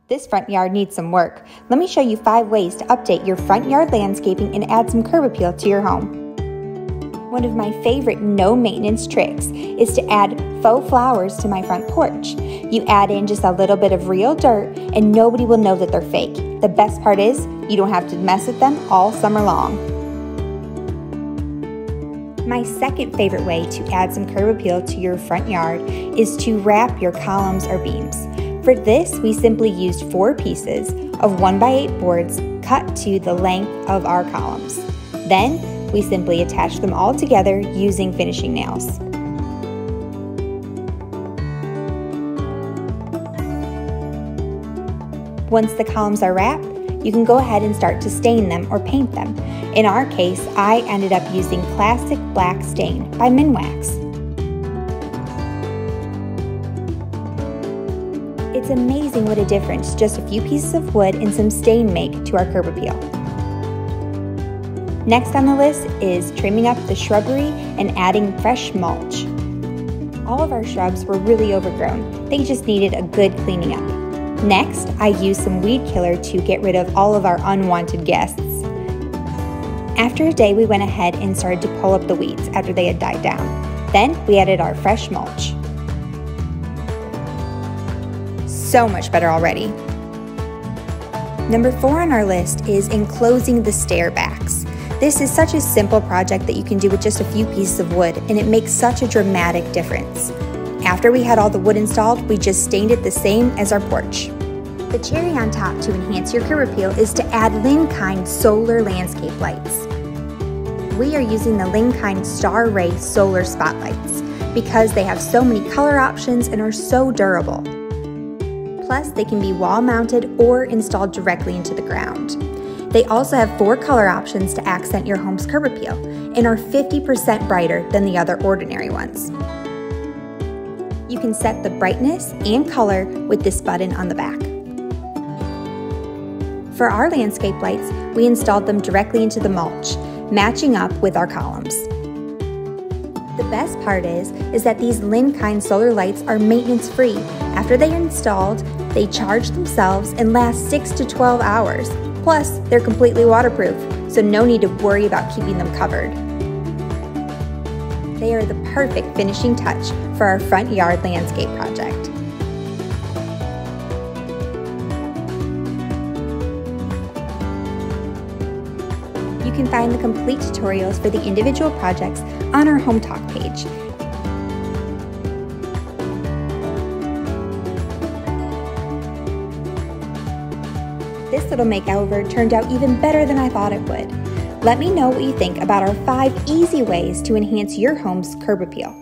This front yard needs some work. Let me show you 5 ways to update your front yard landscaping and add some curb appeal to your home. One of my favorite no-maintenance tricks is to add faux flowers to my front porch. You add in just a little bit of real dirt and nobody will know that they're fake. The best part is you don't have to mess with them all summer long. My second favorite way to add some curb appeal to your front yard is to wrap your columns or beams. For this, we simply used 4 pieces of 1x8 boards cut to the length of our columns. Then, we simply attach them all together using finishing nails. Once the columns are wrapped, you can go ahead and start to stain them or paint them. In our case, I ended up using Classic Black Stain by Minwax. It's amazing what a difference just a few pieces of wood and some stain make to our curb appeal. Next on the list is trimming up the shrubbery and adding fresh mulch. All of our shrubs were really overgrown. They just needed a good cleaning up. Next, I used some weed killer to get rid of all of our unwanted guests. After a day, we went ahead and started to pull up the weeds after they had died down. Then we added our fresh mulch. So much better already. Number 4 on our list is enclosing the stairbacks. This is such a simple project that you can do with just a few pieces of wood, and it makes such a dramatic difference. After we had all the wood installed, we just stained it the same as our porch. The cherry on top to enhance your curb appeal is to add Linkind solar landscape lights. We are using the Linkind Star Ray solar spotlights because they have so many color options and are so durable. Plus, they can be wall mounted or installed directly into the ground. They also have 4 color options to accent your home's curb appeal and are 50% brighter than the other ordinary ones. You can set the brightness and color with this button on the back. For our landscape lights, we installed them directly into the mulch, matching up with our columns. The best part is that these Linkind solar lights are maintenance free. After they are installed, they charge themselves and last 6 to 12 hours. Plus, they're completely waterproof, so no need to worry about keeping them covered. They are the perfect finishing touch for our front yard landscape project. You can find the complete tutorials for the individual projects on our Home Talk page. This little makeover turned out even better than I thought it would. Let me know what you think about our 5 easy ways to enhance your home's curb appeal.